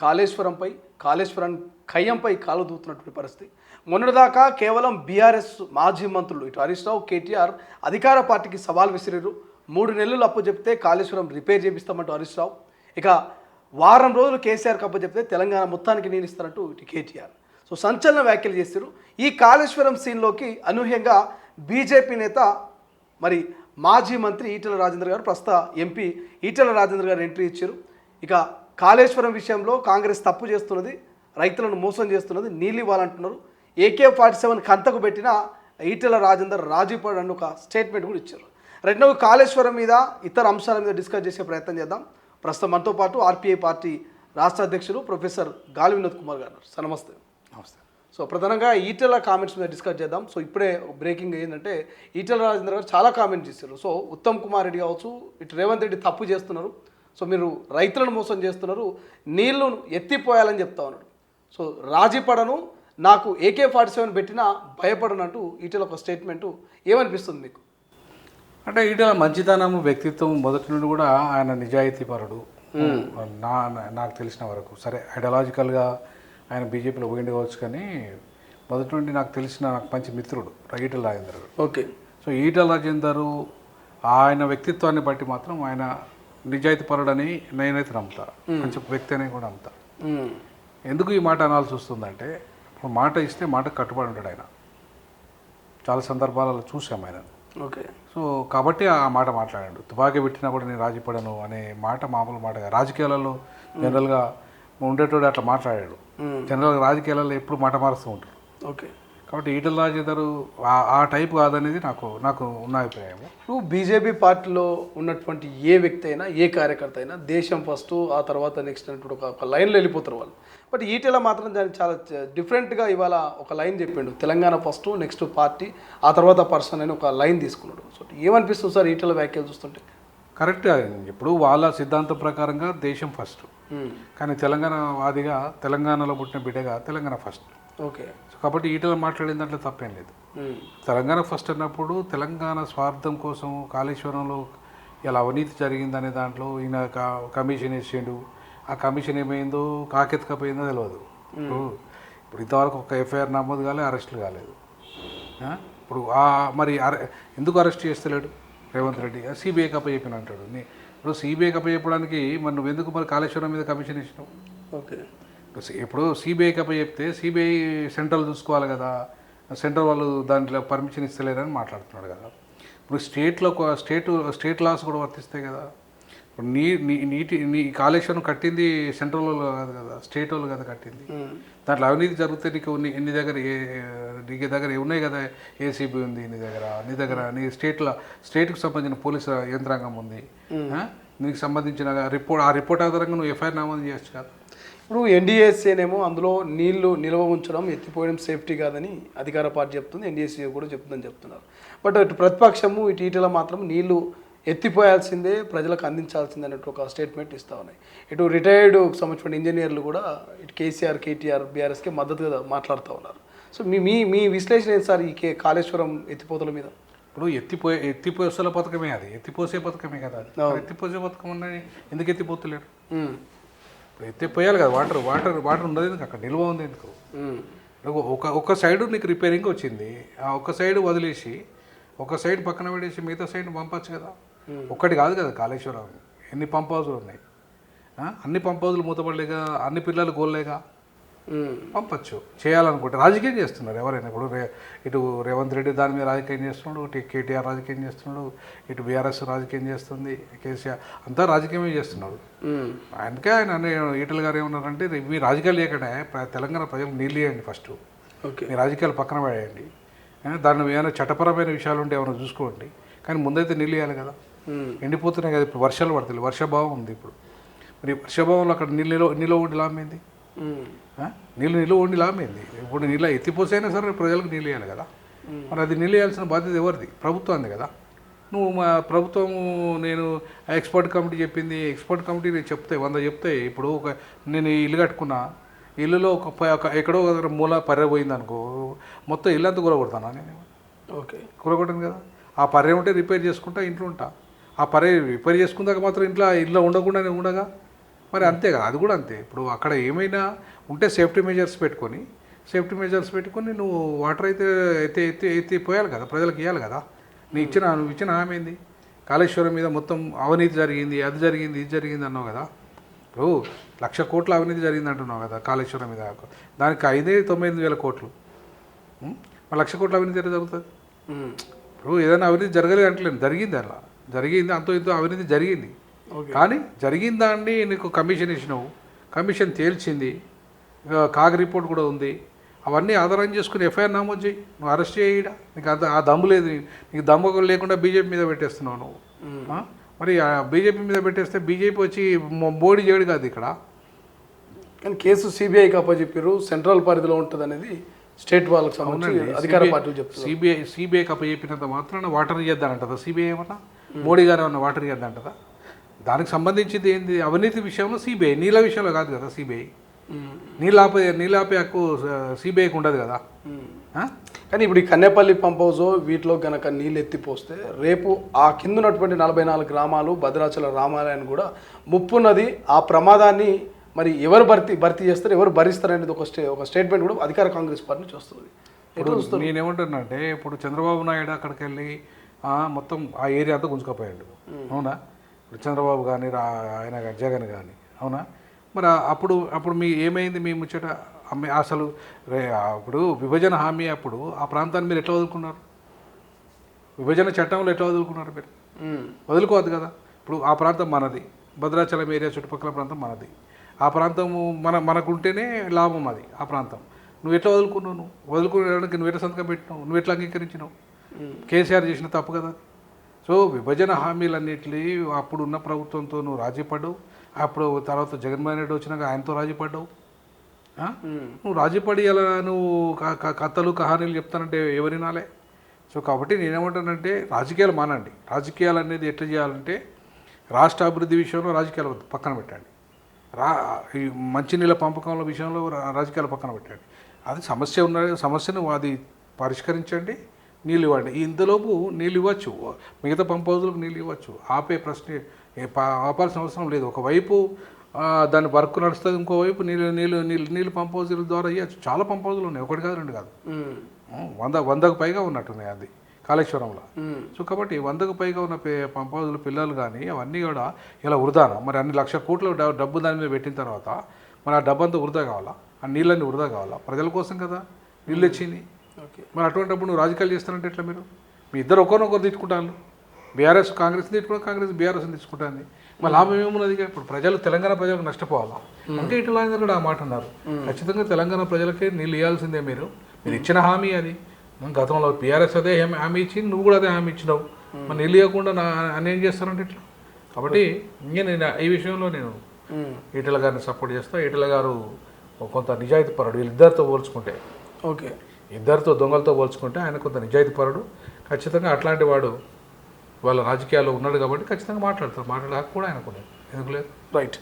కాళేశ్వరం కయ్యంపై కాలు దూతున్నటువంటి పరిస్థితి. మొన్నటిదాకా కేవలం బీఆర్ఎస్ మాజీ మంత్రులు ఇటు హరీష్ రావు, కేటీఆర్ అధికార పార్టీకి సవాల్ విసిరారు. 3 నెలలు అప్పు చెప్తే కాళేశ్వరం రిపేర్ చేపిస్తామంటూ హరీష్ రావు, ఇక వారం రోజులు కేసీఆర్కి అప్పు చెప్తే తెలంగాణ మొత్తానికి నీళ్ళు ఇస్తారంటూ ఇటు కేటీఆర్. సో సంచలన వ్యాఖ్యలు చేశారు. ఈ కాళేశ్వరం సీన్లోకి అనూహ్యంగా బీజేపీ నేత మరి మాజీ మంత్రి ఈటెల రాజేందర్ గారు, ప్రస్తుత ఎంపీ ఈటెల రాజేందర్ గారు ఎంట్రీ ఇచ్చారు. ఇక కాళేశ్వరం విషయంలో కాంగ్రెస్ తప్పు చేస్తున్నది, రైతులను మోసం చేస్తున్నది, నీళ్ళు ఇవ్వాలంటున్నారు. AK-47 కంతకు పెట్టిన ఈటెల రాజేందర్ రాజీ పడని ఒక స్టేట్మెంట్ కూడా ఇచ్చారు. రెండో కాళేశ్వరం మీద ఇతర అంశాల మీద డిస్కస్ చేసే ప్రయత్నం చేద్దాం. ప్రస్తుతం మనతో పాటు ఆర్పీఐ పార్టీ రాష్ట్ర అధ్యక్షులు ప్రొఫెసర్ గాలి వినోద్ కుమార్ గారు. సార్ నమస్తే. నమస్తే. సో ప్రధానంగా ఈటెల కామెంట్స్ మీద డిస్కస్ చేద్దాం. సో ఇప్పుడే బ్రేకింగ్ ఏంటంటే ఈటెల రాజేందర్ గారు చాలా కామెంట్స్ చేశారు. సో ఉత్తమ్ కుమార్ రెడ్డి కావచ్చు, ఇటు రేవంత్ రెడ్డి తప్పు చేస్తున్నారు, సో మీరు రైతులను మోసం చేస్తున్నారు, నీళ్లు ఎత్తిపోయాలని చెప్తా ఉన్నాడు. సో రాజీ పడను, నాకు AK-47 పెట్టినా భయపడనంటూ ఈటెల ఒక స్టేట్మెంటు. ఏమనిపిస్తుంది మీకు? అంటే ఈటెల మంచితనం, వ్యక్తిత్వం మొదటి నుండి కూడా ఆయన నిజాయితీపరుడు. నాకు తెలిసిన వరకు సరే ఐడియాలజికల్గా ఆయన బీజేపీలో పోయింది కావచ్చు, కానీ మొదటి నుండి నాకు మంచి మిత్రుడు ఈటెల రాజేందర్ గారు. ఓకే. సో ఈటెల రాజేందర్ ఆయన వ్యక్తిత్వాన్ని బట్టి మాత్రం ఆయన నిజాయితీపరుడని నేనైతే నమ్ముతా, మంచి వ్యక్తి అని కూడా నమ్ముతా. ఎందుకు ఈ మాట అనాల్సి వస్తుందంటే, ఇప్పుడు మాట ఇస్తే మాట కట్టుబడి ఉంటాడు ఆయన. చాలా సందర్భాలలో చూసాం ఆయన. ఓకే. సో కాబట్టి ఆ మాట మాట్లాడాడు. తుపాకీ పెట్టినా కూడా నేను రాజీపడను అనే మాట మామూలు మాటగా రాజకీయాలలో జనరల్గా ఉండేటోడు అట్లా మాట్లాడాడు. జనరల్గా రాజకీయాలలో ఎప్పుడు మాట మారుస్తూ ఉంటారు. ఓకే. కాబట్టి ఈటెల రాజేందర్ ఆ టైప్ కాదనేది నాకు ఉన్న అభిప్రాయం. ఇప్పుడు బీజేపీ పార్టీలో ఉన్నటువంటి ఏ వ్యక్తి అయినా, ఏ కార్యకర్త అయినా దేశం ఫస్ట్, ఆ తర్వాత నెక్స్ట్ అనేటువంటి ఒక లైన్లో వెళ్ళిపోతారు వాళ్ళు. బట్ ఈటెల మాత్రం దాన్ని చాలా డిఫరెంట్గా ఇవాళ ఒక లైన్ చెప్పిండు. తెలంగాణ ఫస్ట్, నెక్స్ట్ పార్టీ, ఆ తర్వాత పర్సన్ అని ఒక లైన్ తీసుకున్నాడు. సో ఏమనిపిస్తుంది సార్ ఈటెల వ్యాఖ్యలు చూస్తుంటే? కరెక్ట్. ఇప్పుడు వాళ్ళ సిద్ధాంతం ప్రకారంగా దేశం ఫస్ట్, కానీ తెలంగాణ వాదిగా, తెలంగాణలో పుట్టిన బిడ్డగా తెలంగాణ ఫస్ట్. ఓకే. సో కాబట్టి ఈటెల మాట్లాడిన దాంట్లో తప్పేం లేదు. తెలంగాణ ఫస్ట్ అన్నప్పుడు తెలంగాణ స్వార్థం కోసం కాళేశ్వరంలో ఇలా అవినీతి జరిగిందనే దాంట్లో ఈయన కమిషన్ వేసిండు. ఆ కమిషన్ ఏమైందో, కాకెత్తుకపోయిందో తెలియదు. ఇప్పుడు ఇంతవరకు ఒక ఎఫ్ఐఆర్ నమోదు కాలేదు, అరెస్టులు కాలేదు. ఇప్పుడు మరి ఎందుకు అరెస్ట్ చేస్తలేడు రేవంత్ రెడ్డి? సిబిఐకి అప్పచెప్పిన అంటాడు. ఇప్పుడు సిబిఐకి అప్పచెప్పడానికి మరి నువ్వు ఎందుకు మరి కాళేశ్వరం మీద కమిషన్ ఇచ్చినావు? ఓకే. ఇప్పుడు సిబిఐకి అప్పచెప్తే సిబిఐ సెంట్రల్ చూసుకోవాలి కదా, సెంట్రల్ వాళ్ళు దాంట్లో పర్మిషన్ ఇస్తలేరని మాట్లాడుతున్నాడు కదా. ఇప్పుడు స్టేట్ లాస్ కూడా వర్తిస్తాయి కదా. ఇప్పుడు నీ కాళేశ్వరం కట్టింది సెంట్రల్ వాళ్ళు కాదు కదా, స్టేట్ వాళ్ళు కదా కట్టింది. దాంట్లో అవినీతి జరిగితే నీ దగ్గర ఉన్నాయి కదా, ఏసీబీ ఉంది నీ దగ్గర నీ స్టేట్కి సంబంధించిన పోలీసు యంత్రాంగం ఉంది, నీకు సంబంధించిన రిపోర్ట్ ఆధారంగా నువ్వు ఎఫ్ఐఆర్ నమోదు చేయొచ్చు కదా. ఇప్పుడు ఎన్డీఏసీనేమో అందులో నీళ్లు నిల్వ ఉంచడం, ఎత్తిపోయడం సేఫ్టీ కాదని అధికార పార్టీ చెప్తుంది, ఎన్డీఏసీ కూడా చెప్తుందని చెప్తున్నారు. బట్ ఇటు ప్రతిపక్షము, ఇటు ఈటెల మాత్రం నీళ్లు ఎత్తిపోయాల్సిందే, ప్రజలకు అందించాల్సిందే అన్నట్టు ఒక స్టేట్మెంట్ ఇస్తూ ఉన్నాయి. ఇటు రిటైర్డ్ సంబంధించిన ఇంజనీర్లు కూడా ఇటు కేసీఆర్, కేటీఆర్, బీఆర్ఎస్కి మద్దతుగా మాట్లాడుతూ ఉన్నారు. సో మీ విశ్లేషణ ఏంటి సార్ ఈ కాళేశ్వరం ఎత్తిపోతల మీద? ఇప్పుడు ఎత్తిపోసల పథకమే, అది ఎత్తిపోసే పథకమే కదా. ఎత్తిపోసే పథకం ఉన్నది, ఎందుకు ఎత్తిపోతలేరు? ఎత్తిపోయాలి కదా. వాటర్ ఉండదు ఎందుకు, అక్కడ నిల్వ ఉంది ఎందుకు? ఒక సైడు నీకు రిపేరింగ్ వచ్చింది, ఆ ఒక్క సైడ్ వదిలేసి ఒక సైడ్ పక్కన పడేసి మిగతా సైడ్ పంపచ్చు కదా. ఒక్కటి కాదు కదా కాళేశ్వరం, ఎన్ని పంప్ హౌజులు ఉన్నాయి, అన్ని పంప్ హౌజులు మూతపడలేగా, అన్ని పిల్లలు గోల్లేగా, పంపచ్చు. చేయాలనుకుంటే రాజకీయం చేస్తున్నారు ఎవరైనా. ఇప్పుడు ఇటు రేవంత్ రెడ్డి దాని మీద రాజకీయం చేస్తున్నాడు, ఇటు కేటీఆర్ రాజకీయం చేస్తున్నాడు, ఇటు బీఆర్ఎస్ రాజకీయం చేస్తుంది, కేసీఆర్ అంతా రాజకీయమే చేస్తున్నాడు. అందుకే ఆయన ఈటెల గారు ఏమన్నారంటే, మీ రాజకీయాలు లేకుండా తెలంగాణ ప్రజలకు నీళ్ళు ఇవ్వండి ఫస్ట్, మీ రాజకీయాలు పక్కన పడేయండి, దాన్ని ఏమైనా చట్టపరమైన విషయాలు ఉంటే ఏమైనా చూసుకోండి, కానీ ముందైతే నీళ్ళు ఇవ్వాలి కదా. ఎండిపోతున్నాయి కదా, ఇప్పుడు వర్షాలు పడతాయి, వర్షాభావం ఉంది. ఇప్పుడు మరి వర్షాభావంలో అక్కడ నీళ్ళు ఉండి లాభమైంది, నీళ్ళు ఉండి లాభమైంది. ఇప్పుడు నీళ్ళ ఎత్తిపోసైనా సరే ప్రజలకు నీళ్ళు ఇవ్వాలి కదా. మరి అది నీళ్ళు ఇవ్వాల్సిన బాధ్యత ఎవరిది? ప్రభుత్వాన్ని కదా. నువ్వు మా ప్రభుత్వం నేను ఎక్స్పర్ట్ కమిటీ చెప్పింది, ఎక్స్పర్ట్ కమిటీ చెప్తే 100 చెప్తాయి. ఇప్పుడు నేను ఇల్లు కట్టుకున్నా, ఇల్లులో ఎక్కడో మూల పర్రె పోయింది అనుకో, మొత్తం ఇల్లు అంతా కూరగొడతాను నేను. ఓకే, కూరగొట్టాను కదా. ఆ పర్రె ఉంటే రిపేర్ చేసుకుంటా, ఇంట్లో ఉంటా. ఆ పర్రె రిపేర్ చేసుకున్నాక మాత్రం ఇల్లు ఉండకుండా ఉండగా మరి అంతే కదా, అది కూడా అంతే. ఇప్పుడు అక్కడ ఏమైనా ఉంటే సేఫ్టీ మెజర్స్ పెట్టుకొని నువ్వు వాటర్ అయితే ఎత్తి ఎత్తి ఎత్తి పోయాలి కదా, ప్రజలకు ఇవ్వాలి కదా. నువ్వు ఇచ్చిన హామీ ఏంది? కాళేశ్వరం మీద మొత్తం అవినీతి జరిగింది, అది జరిగింది, ఇది జరిగింది అన్నావు కదా. ఇప్పుడు 1,00,000 కోట్ల అవినీతి జరిగింది అంటున్నావు కదా కాళేశ్వరం మీద, దానికి 9,000 కోట్లు. మరి 1,00,000 కోట్ల అవినీతి ఎట్లా జరుగుతుంది? ఇప్పుడు ఏదైనా అవినీతి జరగలేదు అంటలేదు, జరిగింది అలా జరిగింది, అంతో ఇంతో అవినీతి జరిగింది. కానీ జరిగిందా అండి, నీకు కమిషన్ ఇచ్చినావు, కమిషన్ తేల్చింది, కాగ్ రిపోర్ట్ కూడా ఉంది, అవన్నీ ఆధారం చేసుకుని ఎఫ్ఐఆర్ నమోదు చేయి, నువ్వు అరెస్ట్ చేయడా. నీకు అంత ఆ దమ్ము లేదు, నీకు దమ్ము లేకుండా బీజేపీ మీద పెట్టేస్తున్నావు నువ్వు. మరి బీజేపీ మీద పెట్టేస్తే బీజేపీ వచ్చి మోడీ చేయడు కాదు ఇక్కడ. కానీ కేసు సిబిఐకి అప్పచెప్పారు, సెంట్రల్ పరిధిలో ఉంటుంది అనేది స్టేట్ వాళ్ళకి సంబంధించి అధికార పార్టీలు చెప్తారు. సిబిఐకి అప్పచెప్పినంత మాత్రాన వాటర్ ఇద్దానంటదా సిబిఐ? ఏమన్నా మోడీ గారు ఏమన్నా వాటర్ ఇద్దంటదా? దానికి సంబంధించింది ఏంది? అవినీతి విషయంలో సిబిఐ, నీళ్ళ విషయంలో కాదు కదా సిబిఐ. నీళ్ళాపే హక్కు సిబిఐకి ఉండదు కదా. కానీ ఇప్పుడు ఈ కన్నేపల్లి పంప్ హౌస్ వీటిలో కనుక నీళ్ళు ఎత్తిపోస్తే రేపు ఆ కింద ఉన్నటువంటి 44 గ్రామాలు భద్రాచల రామాలయాన్ని కూడా ముప్పున్నది. ఆ ప్రమాదాన్ని మరి ఎవరు భర్తీ చేస్తారు, ఎవరు భరిస్తారు అనేది ఒక స్టేట్మెంట్ కూడా అధికార కాంగ్రెస్ పార్టీ నుంచి వస్తుంది. ఇప్పుడు నేనేమంటున్నానంటే, ఇప్పుడు చంద్రబాబు నాయుడు అక్కడికి వెళ్ళి మొత్తం ఆ ఏరియా అంతా గుంజుకపోయాడు, అవునా? ఇప్పుడు చంద్రబాబు కానీ ఆయన జగన్ కానీ, అవునా? మరి అప్పుడు ఏమైంది మీ ముచ్చట? అసలు ఇప్పుడు విభజన హామీ అప్పుడు ఆ ప్రాంతాన్ని మీరు ఎట్లా వదులుకున్నారు? విభజన చట్టంలో ఎట్లా వదులుకున్నారు మీరు? వదులుకోవద్దు కదా. ఇప్పుడు ఆ ప్రాంతం మనది, భద్రాచలం ఏరియా చుట్టుపక్కల ప్రాంతం మనది. ఆ ప్రాంతము మనకుంటేనే లాభం అది. ఆ ప్రాంతం నువ్వు ఎట్లా వదులుకున్నావు? నువ్వు వదులుకోవడానికి నువ్వు ఎట్లా సంతకం పెట్టినావు? నువ్వు ఎట్లా అంగీకరించినావు? కేసీఆర్ చేసిన తప్పు కదా. సో విభజన హామీలన్నింటినీ అప్పుడు ఉన్న ప్రభుత్వంతో నువ్వు రాజీ పడ్డావు. అప్పుడు తర్వాత జగన్మోహన్ రెడ్డి వచ్చినాక ఆయనతో రాజీ పడ్డావు. నువ్వు రాజీ పడి అలా నువ్వు కథలు కహానీలు చెప్తానంటే ఎవరినాలే. సో కాబట్టి నేనేమంటానంటే రాజకీయాలు మానండి. రాజకీయాలు అనేది ఎట్లా చేయాలంటే రాష్ట్ర అభివృద్ధి విషయంలో రాజకీయాలు పక్కన పెట్టండి, ఈ మంచినీళ్ళ పంపకంల విషయంలో రాజకీయాలు పక్కన పెట్టండి. అది సమస్యను అది పరిష్కరించండి, నీళ్ళు ఇవ్వండి. ఇంతలోపు నీళ్ళు ఇవ్వచ్చు, మిగతా పంప్ హౌజులకు నీళ్ళు ఇవ్వచ్చు. ఆపే ప్రశ్న ఆపాల్సిన అవసరం లేదు. ఒకవైపు దాని వర్క్ నడుస్తుంది, ఇంకోవైపు నీళ్ళు పంప్ హౌజుల ద్వారా ఇవ్వచ్చు. చాలా పంప్ హౌజులు ఉన్నాయి, ఒకటి కాదు రెండు కాదు, 100కు పైగా ఉన్నట్టున్నాయి అది కాళేశ్వరంలో. సో కాబట్టి 100కు పైగా ఉన్న పంప్ హౌజుల పిల్లలు కానీ అవన్నీ కూడా ఇలా వృధానా? మరి అన్ని 1,00,000 కోట్ల డబ్బు దాని మీద పెట్టిన తర్వాత మరి ఆ డబ్బు అంతా వృధా కావాలా? ఆ నీళ్ళన్నీ వృధా కావాలా? ప్రజల కోసం కదా నీళ్ళు వచ్చింది. మరి అటువంటిప్పుడు నువ్వు రాజకీయాలు చేస్తానంటే ఎట్లా? మీ ఇద్దరు ఒకరినొకరు తిట్టుకుంటాను. బీఆర్ఎస్ కాంగ్రెస్ని తిట్టుకుని, కాంగ్రెస్ బీఆర్ఎస్ని తీసుకుంటుంది. మరి లాభం ఏమున్నది? ఇప్పుడు తెలంగాణ ప్రజలకు నష్టపోవాలా? అంటే ఇట్లా కూడా ఆ మాట అన్నారు. ఖచ్చితంగా తెలంగాణ ప్రజలకే నీళ్ళు ఇవ్వాల్సిందే. మీరు ఇచ్చిన హామీ అది. గతంలో బీఆర్ఎస్ అదే హామీ ఇచ్చింది, నువ్వు కూడా అదే హామీ ఇచ్చినావు. మరి నీళ్ళు ఇవ్వకుండా ఏం చేస్తారంటే ఇట్లా. కాబట్టి నేను ఈ విషయంలో నేను ఈటెల గారిని సపోర్ట్ చేస్తా. ఈటెల గారు కొంత నిజాయితీ పరుడు. వీళ్ళిద్దరితో పోల్చుకుంటే, ఇద్దరితో దొంగలతో పోల్చుకుంటే ఆయన కొంత నిజాయితీ పరుడు. ఖచ్చితంగా అట్లాంటి వాడు వాళ్ళ రాజకీయాల్లో ఉన్నాడు కాబట్టి ఖచ్చితంగా మాట్లాడతారు. మాట్లాడక కూడా ఆయనకు ఎందుకు లేదు. రైట్.